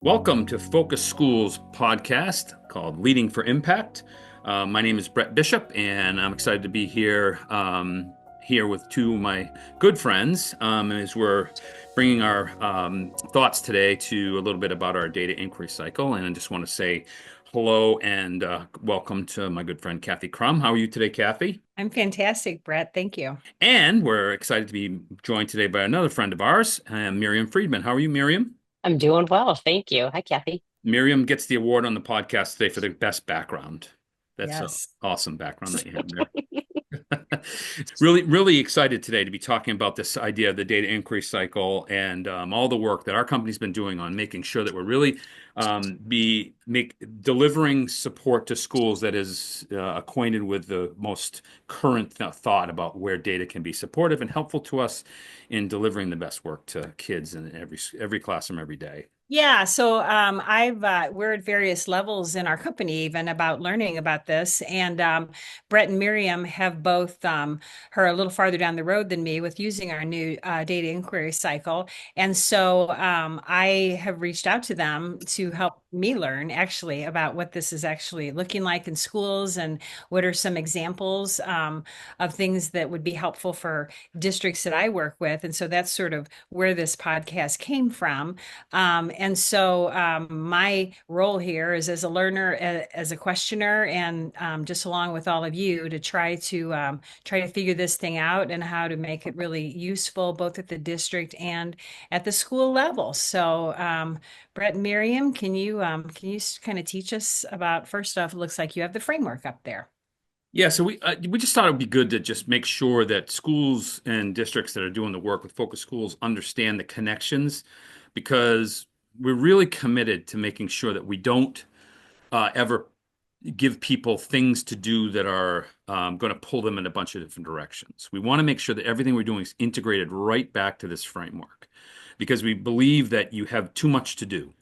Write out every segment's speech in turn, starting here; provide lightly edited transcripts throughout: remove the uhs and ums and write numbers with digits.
Welcome to Focus Schools podcast called Leading for Impact. My name is Brett Bishop, and I'm excited to be here with two of my good friends as we're bringing our thoughts today to a little bit about our data inquiry cycle. And I just want to say hello and welcome to my good friend Kathy Crum. How are you today, Kathy? I'm fantastic, Brett. Thank you. And we're excited to be joined today by another friend of ours, Miriam Friedman. How are you, Miriam? I'm doing well, thank you. Hi, Kathy. Miriam gets the award on the podcast today for the best background. That's an Yes. awesome background that you have there. Really, really excited today to be talking about this idea of the data inquiry cycle and all the work that our company's been doing on making sure that we're really delivering support to schools that is acquainted with the most current thought about where data can be supportive and helpful to us in delivering the best work to kids in every classroom every day. Yeah, so I've we're at various levels in our company even about learning about this, and Brett and Miriam have both are a little farther down the road than me with using our new data inquiry cycle, and so I have reached out to them to help me learn actually about what this is actually looking like in schools and what are some examples of things that would be helpful for districts that I work with, and so that's sort of where this podcast came from. My role here is as a learner, as a questioner, and just along with all of you to try to figure this thing out and how to make it really useful both at the district and at the school level. So, Brett and Miriam, can you kind of teach us about first off? It looks like you have the framework up there. Yeah, so we just thought it would be good to just make sure that schools and districts that are doing the work with Focus Schools understand the connections because we're really committed to making sure that we don't ever give people things to do that are going to pull them in a bunch of different directions. We want to make sure that everything we're doing is integrated right back to this framework because we believe that you have too much to do.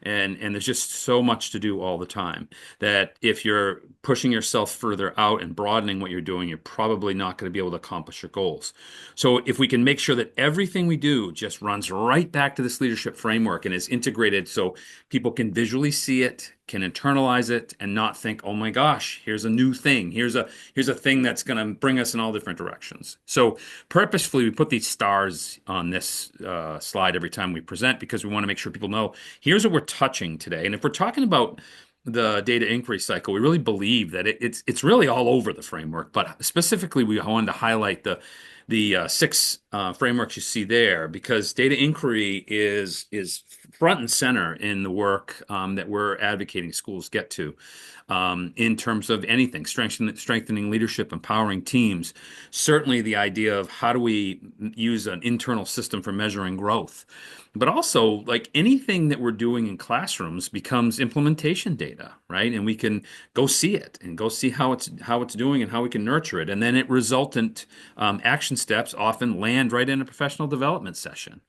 And there's just so much to do all the time that if you're pushing yourself further out and broadening what you're doing, you're probably not going to be able to accomplish your goals. So if we can make sure that everything we do just runs right back to this leadership framework and is integrated so people can visually see it, can internalize it, and not think, oh my gosh, here's a new thing. Here's a thing that's going to bring us in all different directions. So purposefully, we put these stars on this slide every time we present because we want to make sure people know here's what we're touching today. And if we're talking about the data inquiry cycle, we really believe that it's really all over the framework. But specifically, we wanted to highlight the six frameworks you see there because data inquiry is front and center in the work that we're advocating schools get to in terms of anything, strengthening leadership, empowering teams. Certainly, the idea of how do we use an internal system for measuring growth. But also, like anything that we're doing in classrooms becomes implementation data, right? And we can go see it and go see how it's doing and how we can nurture it. And then it resultant action steps often land right in a professional development session,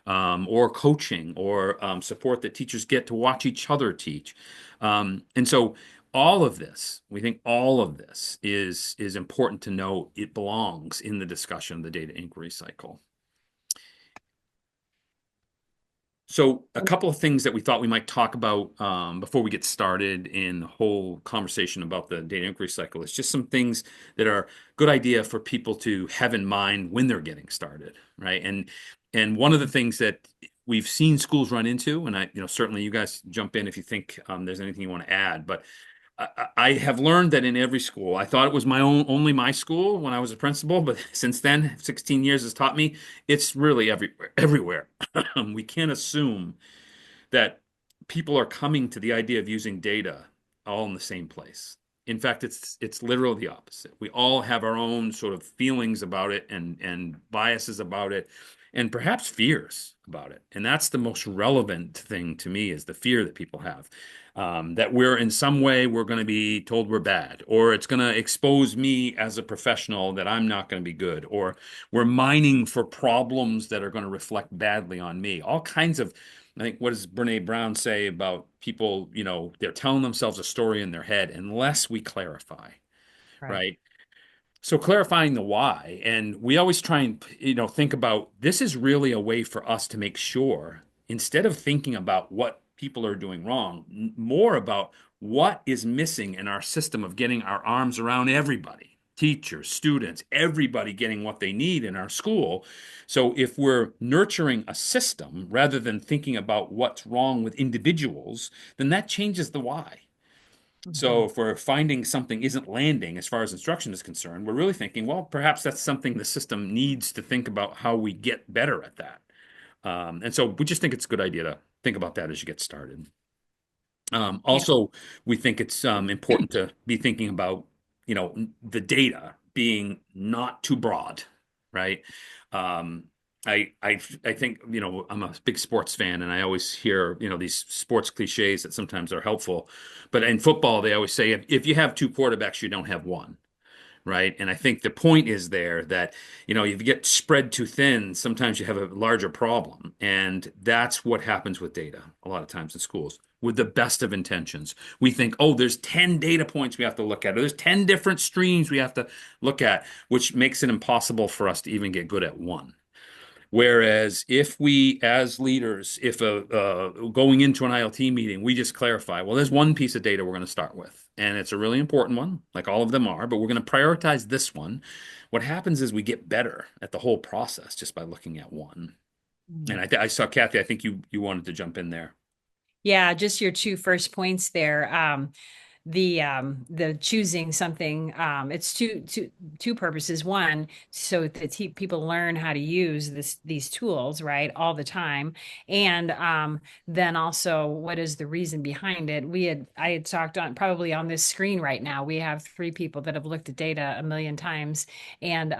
or coaching, or support that teachers get to watch each other teach. And so all of this, we think all of this is important to know it belongs in the discussion of the data inquiry cycle. So a couple of things that we thought we might talk about before we get started in the whole conversation about the data inquiry cycle is just some things that are good idea for people to have in mind when they're getting started, right? And one of the things that we've seen schools run into, and certainly you guys jump in if you think there's anything you want to add, but I have learned that in every school, I thought it was only my school when I was a principal, but since then, 16 years has taught me it's really everywhere. We can't assume that people are coming to the idea of using data all in the same place. In fact, it's literally the opposite. We all have our own sort of feelings about it and biases about it and perhaps fears about it. And that's the most relevant thing to me is the fear that people have. That we're in some way we're going to be told we're bad, or it's going to expose me as a professional that I'm not going to be good, or we're mining for problems that are going to reflect badly on me. All kinds of, I think, what does Brene Brown say about people, they're telling themselves a story in their head unless we clarify, Right. right? So clarifying the why, and we always try and think about this is really a way for us to make sure instead of thinking about what people are doing wrong, more about what is missing in our system of getting our arms around everybody, teachers, students, everybody getting what they need in our school. So if we're nurturing a system rather than thinking about what's wrong with individuals, then that changes the why. So if we're finding something isn't landing as far as instruction is concerned, we're really thinking, well, perhaps that's something the system needs to think about how we get better at that. And so we just think it's a good idea to think about that as you get started. Yeah. Also, we think it's important to be thinking about, the data being not too broad, right? Um, I think, I'm a big sports fan, and I always hear, these sports cliches that sometimes are helpful. But in football, they always say if you have two quarterbacks, you don't have one, right? And I think the point is there that, if you get spread too thin, sometimes you have a larger problem. And that's what happens with data a lot of times in schools. With the best of intentions, we think, oh, there's 10 data points we have to look at, or there's 10 different streams we have to look at, which makes it impossible for us to even get good at one. Whereas if we, as leaders, if going into an ILT meeting, we just clarify, well, there's one piece of data we're going to start with, and it's a really important one, like all of them are, but we're going to prioritize this one. What happens is we get better at the whole process just by looking at one. And I saw Kathy, I think you wanted to jump in there. Yeah, just your two first points there. The choosing something, it's two purposes. One, so that people learn how to use these tools, right, all the time. And then also, what is the reason behind it? I had talked on, probably on this screen right now, we have three people that have looked at data a million times, and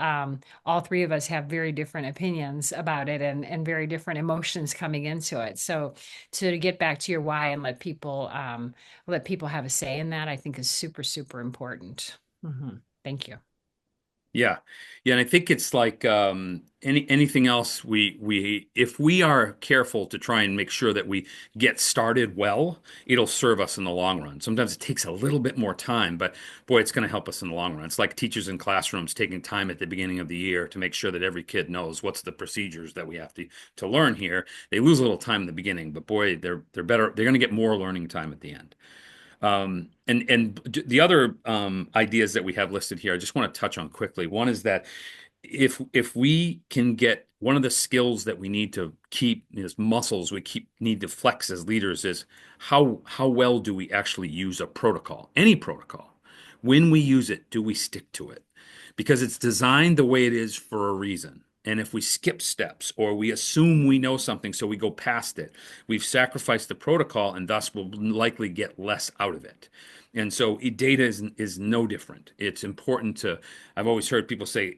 all three of us have very different opinions about it, and very different emotions coming into it. So to get back to your why and let people have a say in that, I think is super, super important. Thank you. Yeah. Yeah. And I think it's like anything else, we if we are careful to try and make sure that we get started well, it'll serve us in the long run. Sometimes it takes a little bit more time, but boy, it's going to help us in the long run. It's like teachers in classrooms taking time at the beginning of the year to make sure that every kid knows what's the procedures that we have to learn here. They lose a little time in the beginning, but boy, they're better. They're going to get more learning time at the end. And the other ideas that we have listed here, I just want to touch on quickly. One is that if we can get one of the skills that we need to keep, these muscles need to flex as leaders, is how well do we actually use a protocol, any protocol? When we use it, do we stick to it? Because it's designed the way it is for a reason. And if we skip steps or we assume we know something, so we go past it, we've sacrificed the protocol and thus will likely get less out of it. And so data is no different. It's important I've always heard people say,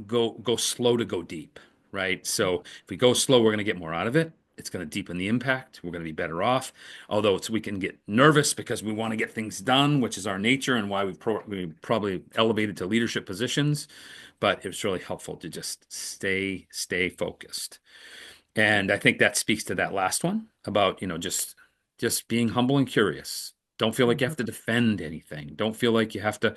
go slow to go deep, right? So if we go slow, we're going to get more out of it. It's going to deepen the impact. We're going to be better off. Although we can get nervous because we want to get things done, which is our nature and why we've probably elevated to leadership positions. But it's really helpful to just stay focused. And I think that speaks to that last one about, just being humble and curious. Don't feel like you have to defend anything. Don't feel like you have to,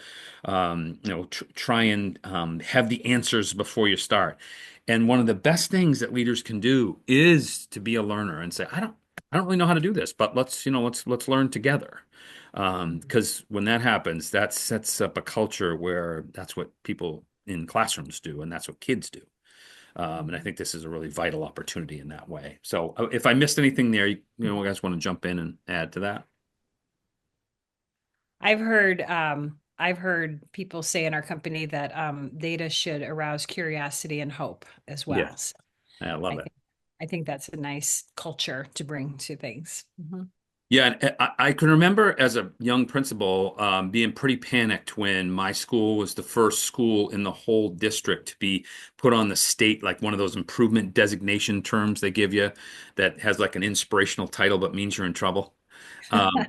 try and have the answers before you start. And one of the best things that leaders can do is to be a learner and say, I don't really know how to do this, but let's learn together. Because when that happens, that sets up a culture where that's what people in classrooms do, and that's what kids do. And I think this is a really vital opportunity in that way. So if I missed anything there, you guys want to jump in and add to that? I've heard people say in our company that data should arouse curiosity and hope as well. Yeah, So I love I it. think I think that's a nice culture to bring to things. Yeah, and I can remember as a young principal being pretty panicked when my school was the first school in the whole district to be put on the state, like one of those improvement designation terms they give you that has like an inspirational title but means you're in trouble. Um,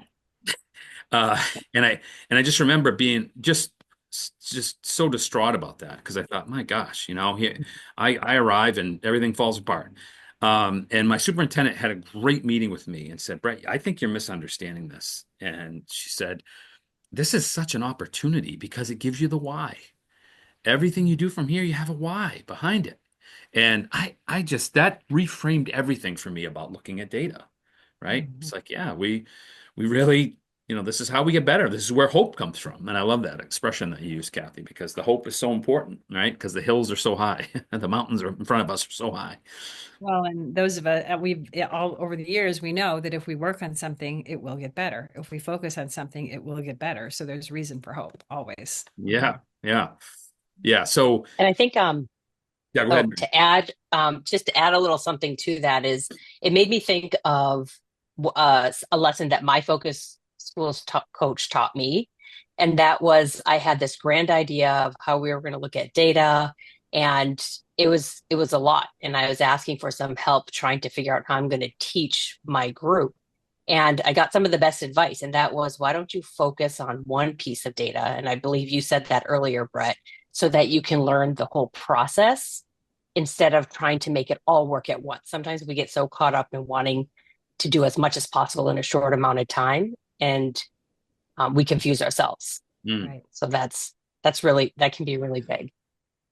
uh, and I just remember being just so distraught about that because I thought, my gosh, I arrive and everything falls apart. And my superintendent had a great meeting with me and said, Brett, I think you're misunderstanding this. And she said, this is such an opportunity because it gives you the why. Everything you do from here, you have a why behind it. And I just, that reframed everything for me about looking at data, right? Mhm. It's like, yeah, we really, this is how we get better. This is where hope comes from. And I love that expression that you use, Kathy, because the hope is so important, right? Because the hills are so high and the mountains are in front of us are so high. Well, and those of us, all over the years, we know that if we work on something, it will get better. If we focus on something, it will get better. So there's reason for hope always. Yeah, yeah, yeah. So, And I think yeah, go ahead. oh, to add just to add a little something to that is it made me think of a lesson that my focus schools coach taught me, and that was I had this grand idea of how we were going to look at data, and it was a lot, and I was asking for some help trying to figure out how I'm going to teach my group. And I got some of the best advice, and that was, why don't you focus on one piece of data? And I believe you said that earlier, Brett, so that you can learn the whole process instead of trying to make it all work at once. Sometimes we get so caught up in wanting to do as much as possible in a short amount of time, and we confuse ourselves. Mm. Right. So that can be really big.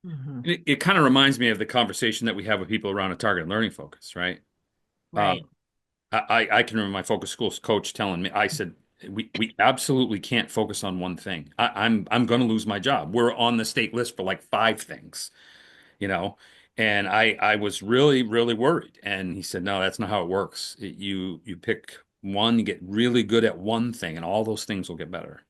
Mhm. It kind of reminds me of the conversation that we have with people around a target learning focus, right? Right. I can remember my focus schools coach telling me, I said, we absolutely can't focus on one thing. I'm going to lose my job. We're on the state list for like five things, you know, and I was really, really worried. And he said, no, that's not how it works. You pick one, you get really good at one thing, and all those things will get better.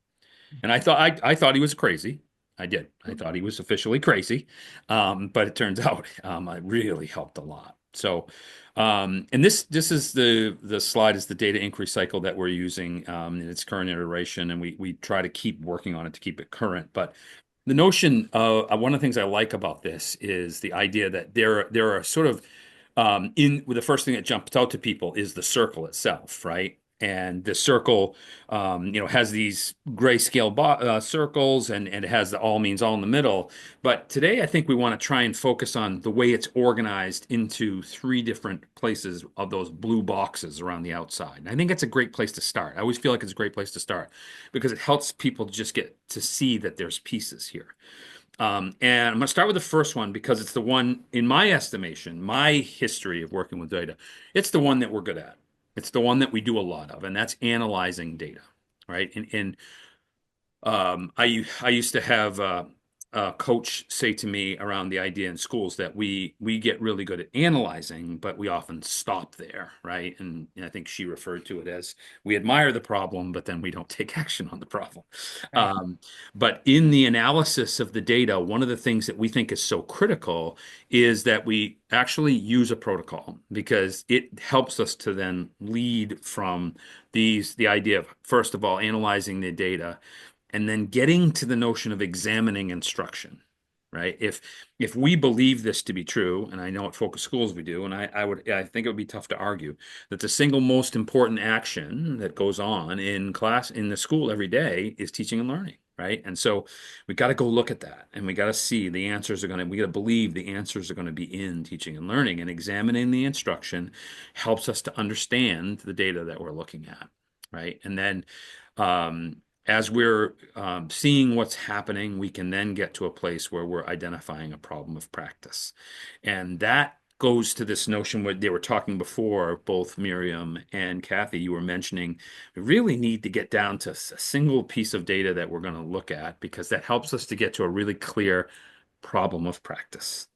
And I thought he was crazy. I did. I thought he was officially crazy. But it turns out it really helped a lot. So, and this is the slide is the data inquiry cycle that we're using in its current iteration, and we try to keep working on it to keep it current. But the notion of one of the things I like about this is the idea that there are sort of in the first thing that jumps out to people is the circle itself, right? And the circle, has these grayscale circles, and it has the all means all in the middle. But today, I think we want to try and focus on the way it's organized into three different places of those blue boxes around the outside. And I think it's a great place to start. I always feel like it's a great place to start because it helps people just get to see that there's pieces here. And I'm going to start with the first one because it's the one, in my estimation, my history of working with data, it's the one that we're good at. It's the one that we do a lot of, and that's analyzing data, right? And I used to have a coach say to me around the idea in schools that we get really good at analyzing, but we often stop there, right? And I think she referred to it as we admire the problem, but then we don't take action on the problem. Right. But in the analysis of the data, one of the things that we think is so critical is that we actually use a protocol because it helps us to then lead from the idea of, first of all, analyzing the data and then getting to the notion of examining instruction, right? If we believe this to be true, and I know at Focus Schools we do, and I think it would be tough to argue that the single most important action that goes on in class in the school every day is teaching and learning, right? And so we got to go look at that, and we got to see the answers are going to. We got to believe the answers are going to be in teaching and learning, and examining the instruction helps us to understand the data that we're looking at, right? And then as we're seeing what's happening, we can then get to a place where we're identifying a problem of practice. And that goes to this notion where they were talking before, both Miriam and Kathy, you were mentioning, we really need to get down to a single piece of data that we're going to look at because that helps us to get to a really clear problem of practice.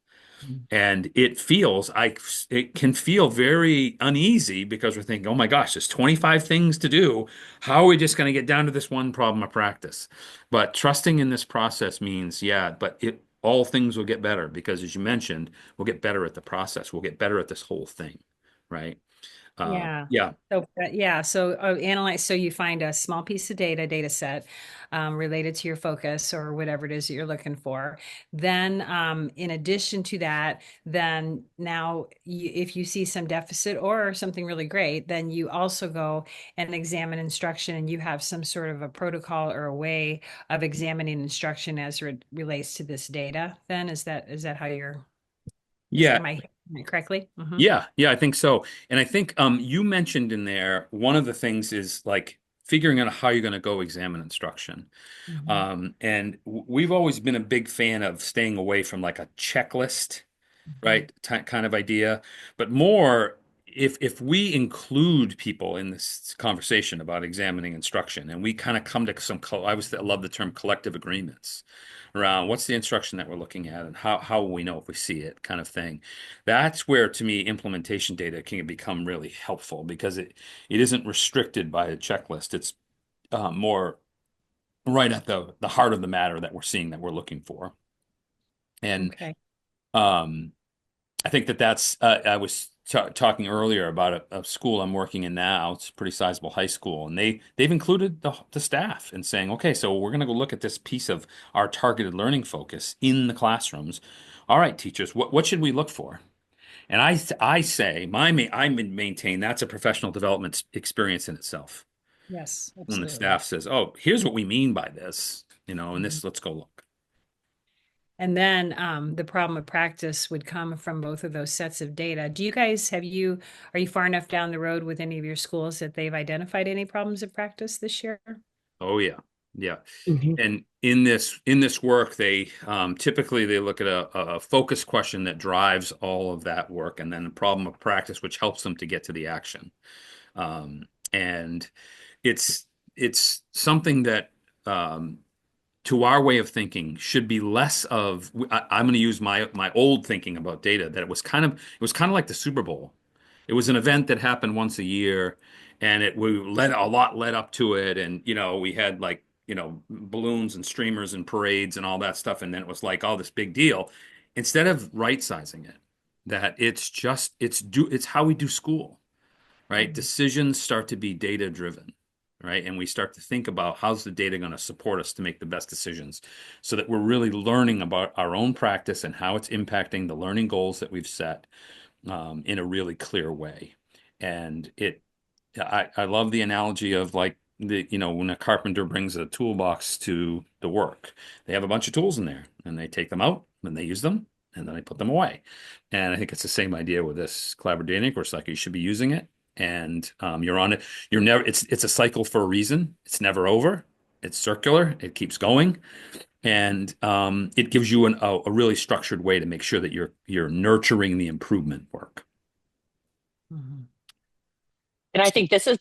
And it can feel very uneasy because we're thinking, oh my gosh, there's 25 things to do. How are we just going to get down to this one problem of practice? But trusting in this process means, yeah, but all things will get better because as you mentioned, we'll get better at the process. We'll get better at this whole thing, right? Yeah. Yeah. So analyze. So you find a small piece of data set related to your focus or whatever it is that you're looking for. Then, in addition to that, then now if you see some deficit or something really great, then you also go and examine instruction, and you have some sort of a protocol or a way of examining instruction as it relates to this data. Then is that how you're? Yeah. Am I hearing it correctly? Mhm. Yeah, I think so. And I think you mentioned in there one of the things is like figuring out how you're going to go examine instruction. Mhm. And we've always been a big fan of staying away from like a checklist, Mhm. right? Kind of idea, but more if we include people in this conversation about examining instruction, and we kind of come to I love the term collective agreements around what's the instruction that we're looking at and how will we know if we see it, kind of thing. That's where, to me, implementation data can become really helpful, because it isn't restricted by a checklist. It's more right at the heart of the matter that we're seeing, that we're looking for. And Okay. I think that's I was talking earlier about a school I'm working in now. It's a pretty sizable high school, and they've included the staff in saying, okay, so we're going to go look at this piece of our targeted learning focus in the classrooms. All right, teachers, what should we look for? And I say I maintain that's a professional development experience in itself. Yes, When the absolutely. staff says, "Oh, here's what we mean by this," and Mhm. this, let's go look. And then the problem of practice would come from both of those sets of data. Do you guys are you far enough down the road with any of your schools that they've identified any problems of practice this year? Oh yeah, yeah. Mhm. And in this work, they typically they look at a focus question that drives all of that work, and then a problem of practice, which helps them to get to the action. And it's something that to our way of thinking should be less of. I'm going to use my old thinking about data, that it was kind of like the Super Bowl. It was an event that happened once a year, and led up to it, and we had, like, balloons and streamers and parades and all that stuff, and then it was like all this big deal. Instead of right sizing it, that it's how we do school, right? Mhm. Decisions start to be data driven, right? And we start to think about how's the data going to support us to make the best decisions, so that we're really learning about our own practice and how it's impacting the learning goals that we've set, in a really clear way. And I love the analogy of, like, when a carpenter brings a toolbox to the work, they have a bunch of tools in there, and they take them out and they use them, and then they put them away. And I think it's the same idea with this collaborative data course. Like, you should be using it, and you're on it. You're never. It's a cycle for a reason. It's never over. It's circular. It keeps going, and it gives you a really structured way to make sure that you're nurturing the improvement work. Mhm. And I think this is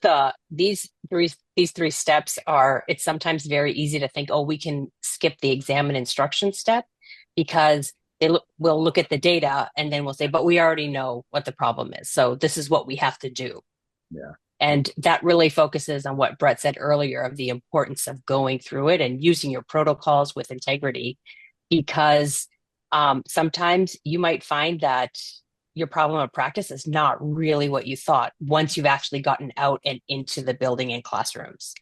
these three steps are, it's sometimes very easy to think, oh, we can skip the exam and instruction step, because we'll look at the data and then we'll say, but we already know what the problem is. So this is what we have to do. Yeah. And that really focuses on what Brett said earlier of the importance of going through it and using your protocols with integrity, because sometimes you might find that your problem of practice is not really what you thought once you've actually gotten out and into the building and classrooms.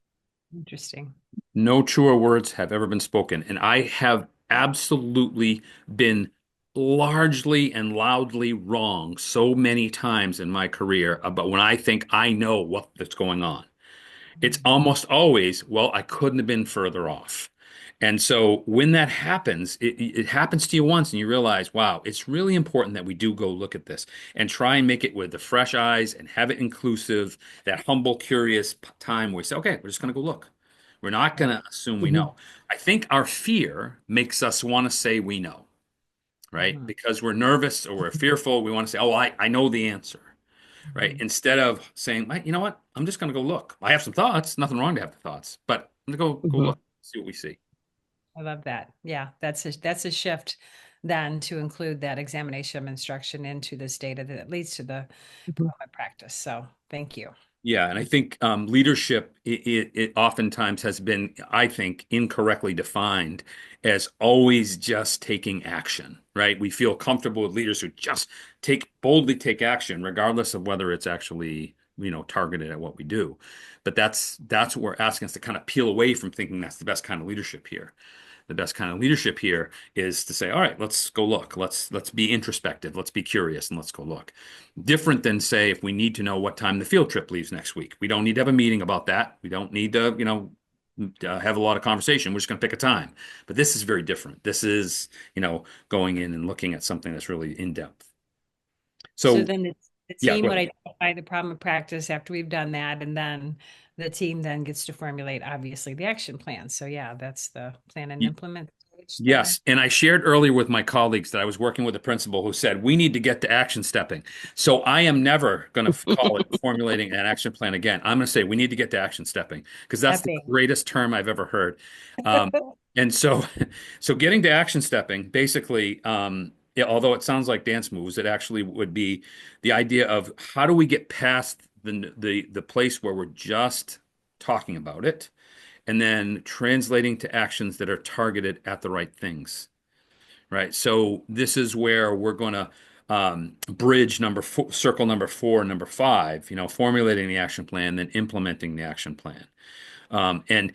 Interesting. No truer words have ever been spoken. And I have absolutely been largely and loudly wrong so many times in my career about when I think I know what's going on. It's Mhm. almost always, well, I couldn't have been further off. And so when that happens, it happens to you once, and you realize, wow, it's really important that we do go look at this and try and make it with the fresh eyes and have it inclusive, that humble, curious time where we say, okay, we're just going to go look. We're not going Right. to assume we Mhm. know. I think our fear makes us want to say we know, right? Mhm. Because we're nervous or we're fearful. We want to say, oh, I know the answer, right? Mhm. Instead of saying, "Mate, you know what? I'm just going to go look. I have some thoughts. Nothing wrong to have the thoughts, but I'm going to go Mhm. look, see what we see." I love that. Yeah, that's a shift then to include that examination of instruction into this data that leads to the Mhm. problem of practice. So thank you. Yeah, and I think leadership it oftentimes has been, I think, incorrectly defined as always just taking action, right? We feel comfortable with leaders who just boldly take action, regardless of whether it's actually, targeted at what we do. But that's what we're asking us to kind of peel away from thinking that's the best kind of leadership here. The best kind of leadership here is to say, all right, let's go look. Let's be introspective. Let's be curious, and let's go look. Different than, say, if we need to know what time the field trip leaves next week. We don't need to have a meeting about that. We don't need to, have a lot of conversation. We're just going to pick a time. But this is very different. This is, going in and looking at something that's really in depth. So So, then the yeah, team go would ahead. identify the problem of practice after we've done that, and then the team then gets to formulate obviously the action plan. So yeah, that's the plan and implement. Yes. And I shared earlier with my colleagues that I was working with a principal who said, we need to get to action stepping. So I am never going to call it formulating an action plan again. I'm going to say we need to get to action stepping because that's the Stepping. greatest term I've ever heard. And so, so getting to action stepping, basically, yeah, although it sounds like dance moves, it actually would be the idea of how do we get past the place where we're just talking about it and then translating to actions that are targeted at the right things, right? So this is where we're going to bridge number four, circle number four, and number five, formulating the action plan, then implementing the action plan. And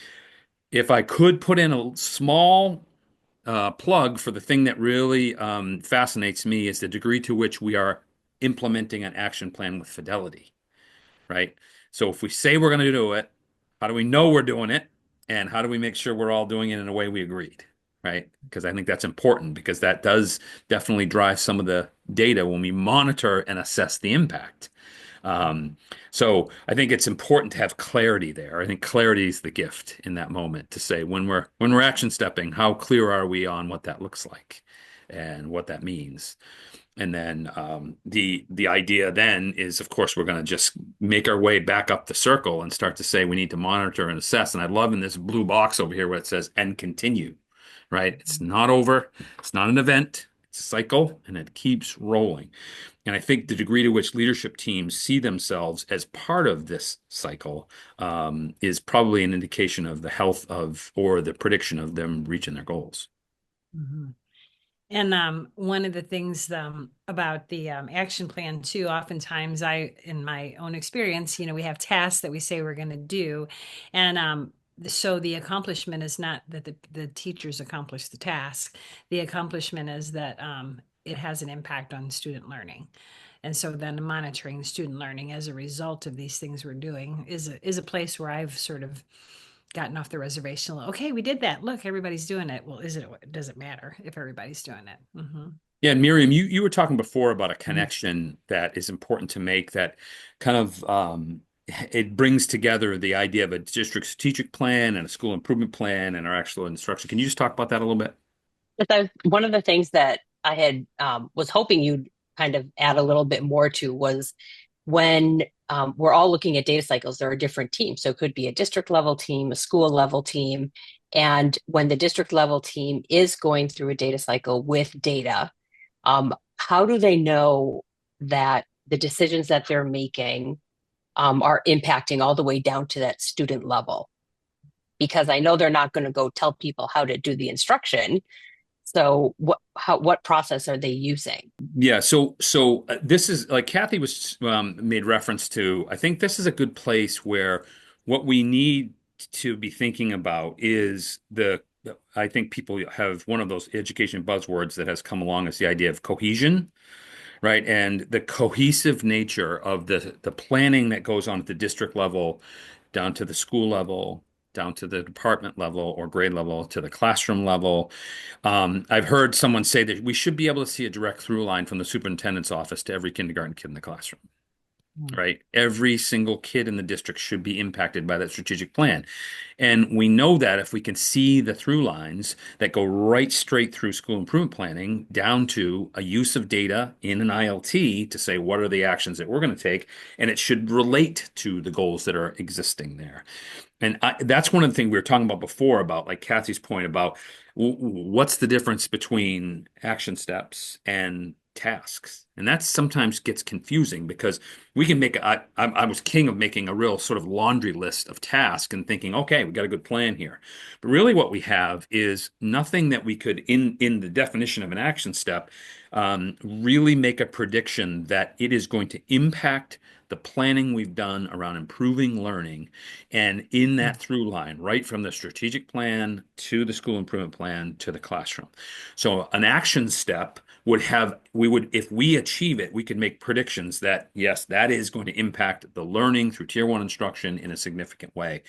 if I could put in a small plug for the thing that really fascinates me is the degree to which we are implementing an action plan with fidelity, right? So if we say we're going to do it, how do we know we're doing it? And how do we make sure we're all doing it in a way we agreed, right? Because I think that's important because that does definitely drive some of the data when we monitor and assess the impact. So I think it's important to have clarity there. I think clarity is the gift in that moment to say when we're action stepping, how clear are we on what that looks like and what that means? And then the idea then is, of course, we're going to just make our way back up the circle and start to say we need to monitor and assess. And I love in this blue box over here where it says and continue, right? It's not over. It's not an event. It's a cycle and it keeps rolling. And I think the degree to which leadership teams see themselves as part of this cycle is probably an indication of the health of or the prediction of them reaching their goals. Mhm. And one of the things about the action plan too, oftentimes in my own experience, we have tasks that we say we're going to do, and so the accomplishment is not that the teachers accomplish the task. The accomplishment is that it has an impact on student learning. And so then monitoring student learning as a result of these things we're doing is a place where I've sort of gotten off the reservation. Okay, we did that. Look, everybody's doing it. Well, does it matter if everybody's doing it? Mm-hmm. Yeah, and Miriam, you were talking before about a connection that is important to make that kind of it brings together the idea of a district strategic plan and a school improvement plan and our actual instruction. Can you just talk about that a little bit? One of the things that I had was hoping you'd kind of add a little bit more to was when we're all looking at data cycles, there are different teams. So it could be a district level team, a school level team. And when the district level team is going through a data cycle with data, how do they know that the decisions that they're making are impacting all the way down to that student level? Because I know they're not going to go tell people how to do the instruction. So what process are they using? Yeah, so this is like Kathy was made reference to. I think this is a good place where what we need to be thinking about is I think people have one of those education buzzwords that has come along as the idea of cohesion, right? And the cohesive nature of the planning that goes on at the district level, down to the school level, down to the department level or grade level, to the classroom level. I've heard someone say that we should be able to see a direct through line from the superintendent's office to every kindergarten kid in the classroom. Right? Every single kid in the district should be impacted by that strategic plan. And we know that if we can see the through lines that go right straight through school improvement planning down to a use of data in an ILT to say what are the actions that we're going to take, and it should relate to the goals that are existing there. And that's one of the things we were talking about before about like Kathy's point about what's the difference between action steps and tasks. And that sometimes gets confusing because we can I was king of making a real sort of laundry list of tasks and thinking, okay, we got a good plan here. But really what we have is nothing that we could, in the definition of an action step, really make a prediction that it is going to impact the planning we've done around improving learning and in that through line, right from the strategic plan to the school improvement plan to the classroom. So an action step if we achieve it, we could make predictions that, yes, that is going to impact the learning through tier one instruction in a significant way.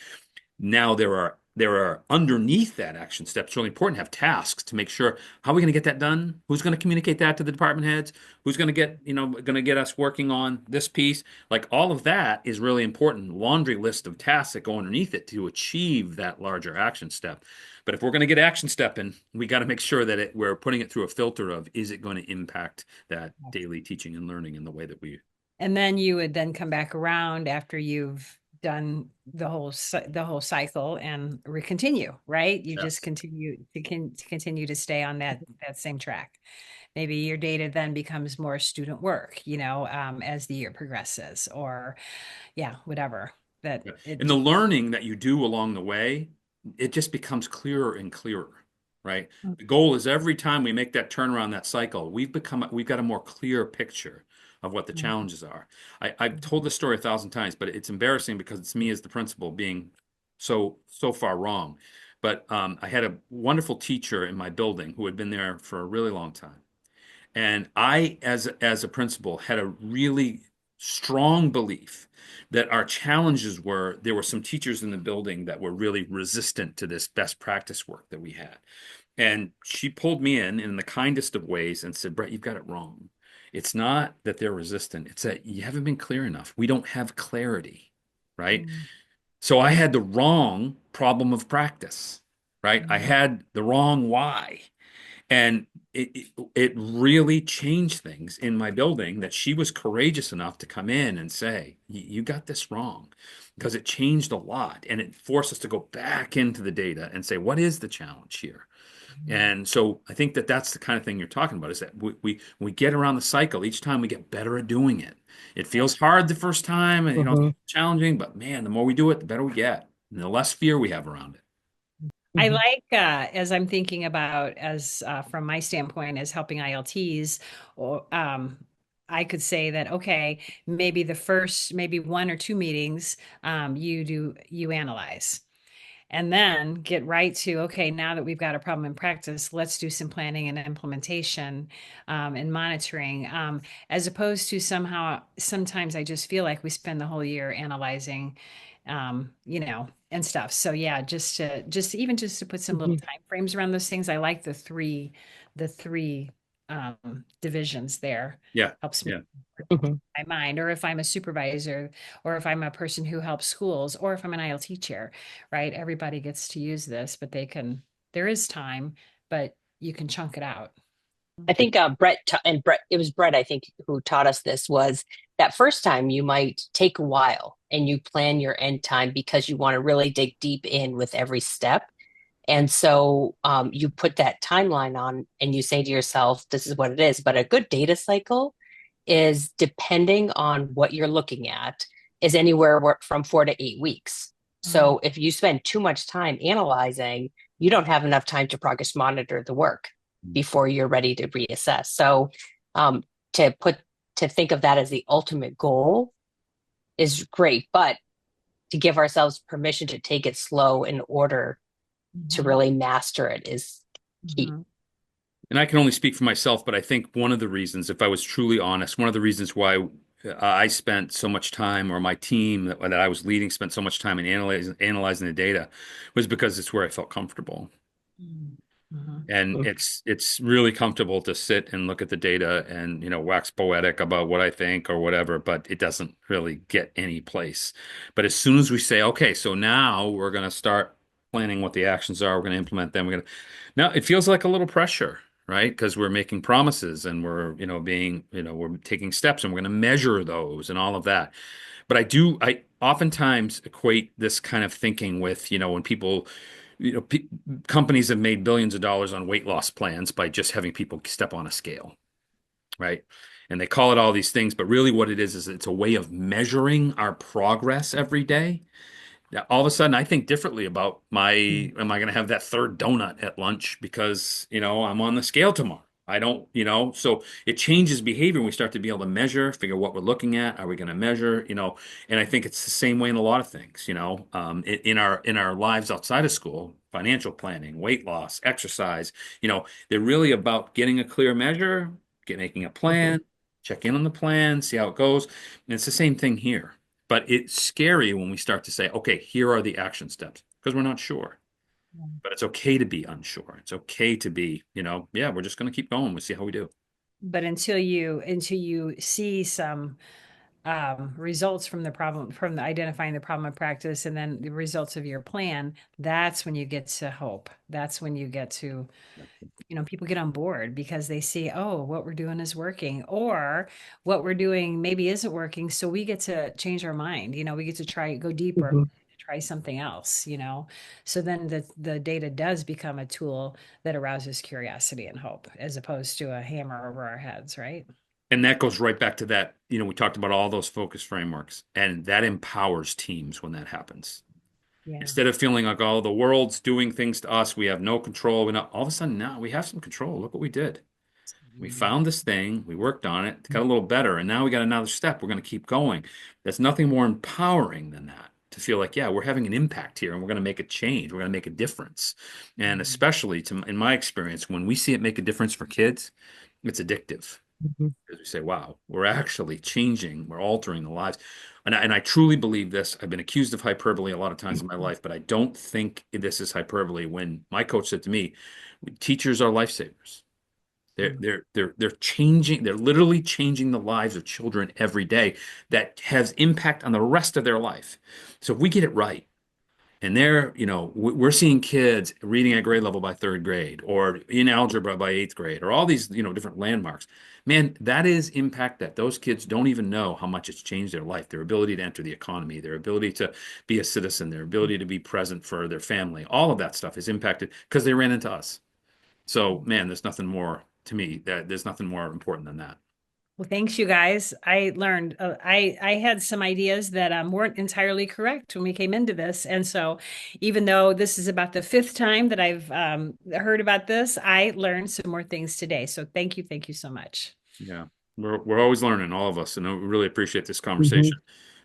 Now there there are underneath that action step, it's really important to have tasks to make sure how are we going to get that done? Who's going to communicate that to the department heads? Who's going to get us working on this piece? Like all of that is really important. Laundry list of tasks that go underneath it to achieve that larger action step. But if we're going to get action step in, we got to make sure that we're putting it through a filter of is it going to impact that daily teaching and learning in the way that we. And then you would then come back around after you've done the whole cycle and continue, right? You just continue to continue to stay on that same track. Maybe your data then becomes more student work, as the year progresses, or whatever that. And the learning that you do along the way, it just becomes clearer and clearer, right? The goal is every time we make that turnaround, that cycle, we've got a more clear picture of what the challenges are. I've told this story 1,000 times, but it's embarrassing because it's me as the principal being so far wrong. But I had a wonderful teacher in my building who had been there for a really long time. And I, as a principal, had a really strong belief that our challenges were there were some teachers in the building that were really resistant to this best practice work that we had. And she pulled me in the kindest of ways and said, Brett, you've got it wrong. It's not that they're resistant. It's that you haven't been clear enough. We don't have clarity, right? So I had the wrong problem of practice, right? I had the wrong why. And it really changed things in my building that she was courageous enough to come in and say, you got this wrong, because it changed a lot. And it forced us to go back into the data and say, what is the challenge here? And so I think that that's the kind of thing you're talking about, is that we get around the cycle. Each time we get better at doing it. It feels hard the first time and, it's challenging, but man, the more we do it, the better we get, and the less fear we have around it. I like, as I'm thinking about, as from my standpoint as helping ILTs, or I could say that, okay, maybe the first, maybe 1 or 2 meetings, you analyze. And then get right to, okay, now that we've got a problem in practice, let's do some planning and implementation, and monitoring, as opposed to sometimes I just feel like we spend the whole year analyzing, and stuff. So yeah, just to put some little time frames around those things. I like the three divisions there. Yeah. Helps me my mind, or if I'm a supervisor, or if I'm a person who helps schools, or if I'm an ILT chair, right? Everybody gets to use this, but there is time, but you can chunk it out. I think Brett, it was Brett, I think, who taught us this, was that first time you might take a while and you plan your end time because you want to really dig deep in with every step. And so you put that timeline on and you say to yourself, this is what it is. But a good data cycle is, depending on what you're looking at, is anywhere from 4 to 8 weeks. So if you spend too much time analyzing, you don't have enough time to progress monitor the work before you're ready to reassess. So to think of that as the ultimate goal is great, but to give ourselves permission to take it slow in order to really master it is key. And I can only speak for myself, but I think one of the reasons, if I was truly honest, one of the reasons why I spent so much time, or my team that I was leading spent so much time in analyzing the data, was because it's where I felt comfortable. And it's really comfortable to sit and look at the data and, wax poetic about what I think or whatever, but it doesn't really get any place. But as soon as we say, okay, so now we're going to start planning what the actions are, we're going to implement them. Now it feels like a little pressure, right? Because we're making promises and we're, we're taking steps and we're going to measure those and all of that. But I oftentimes equate this kind of thinking with, when people, companies have made billions of dollars on weight loss plans by just having people step on a scale, right? And they call it all these things, but really what it is it's a way of measuring our progress every day. Now, all of a sudden, I think differently about am I going to have that third donut at lunch because, I'm on the scale tomorrow? I don't, so it changes behavior. We start to be able to measure, figure what we're looking at. Are we going to measure, and I think it's the same way in a lot of things, in our lives outside of school, financial planning, weight loss, exercise, they're really about getting a clear measure, making a plan, check in on the plan, see how it goes. And it's the same thing here. But it's scary when we start to say, okay, here are the action steps, because we're not sure. But it's okay to be unsure. It's okay to be, yeah, we're just going to keep going. We'll see how we do. But until you see some results from the problem, from the identifying the problem of practice, and then the results of your plan, that's when you get to hope. That's when you get to, people get on board because they see, oh, what we're doing is working, or what we're doing maybe isn't working. So we get to change our mind. We get to go deeper, Mhm. try something else. So then the data does become a tool that arouses curiosity and hope, as opposed to a hammer over our heads, right? And that goes right back to that, we talked about all those focus frameworks, and that empowers teams when that happens. Yeah. Instead of feeling like, oh, the world's doing things to us, we have no control. All of a sudden, now we have some control. Look what we did. We found this thing, we worked on it, got a little better, and now we got another step. We're going to keep going. There's nothing more empowering than that, to feel like, yeah, we're having an impact here and we're going to make a change. We're going to make a difference. And especially in my experience, when we see it make a difference for kids, it's addictive. Mhm. Because we say, wow, we're actually changing, we're altering the lives. And I truly believe this. I've been accused of hyperbole a lot of times in my life, but I don't think this is hyperbole. When my coach said to me, teachers are lifesavers. They're changing, they're literally changing the lives of children every day that has impact on the rest of their life. So if we get it right, and we're seeing kids reading at grade level by third grade, or in algebra by eighth grade, or all these, different landmarks. Man, that is impact that those kids don't even know how much it's changed their life, their ability to enter the economy, their ability to be a citizen, their ability to be present for their family. All of that stuff is impacted because they ran into us. So, man, there's nothing more to me there's nothing more important than that. Well, thanks, you guys. I learned. I had some ideas that weren't entirely correct when we came into this, and so even though this is about the fifth time that I've heard about this, I learned some more things today. So thank you so much. Yeah, we're always learning, all of us, and I really appreciate this Mhm. conversation.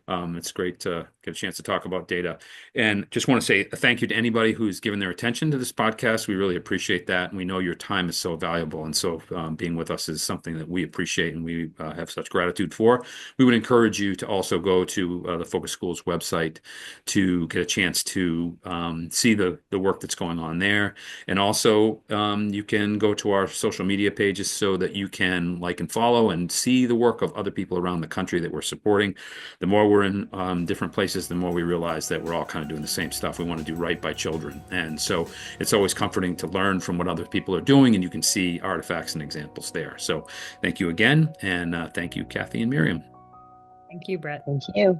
It's great to get a chance to talk about data. And just want to say a thank you to anybody who's given their attention to this podcast. We really appreciate that. And we know your time is so valuable. And so being with us is something that we appreciate and we have such gratitude for. We would encourage you to also go to the Focus Schools website to get a chance to see the work that's going on there. And also, you can go to our social media pages so that you can like and follow and see the work of other people around the country that we're supporting. The more we're in different places, the more we realize that we're all kind of doing the same stuff. We want to do right by children. And so it's always comforting to learn from what other people are doing, and you can see artifacts and examples there. So thank you again. And thank you, Kathy and Miriam. Thank you, Brett. Thank you.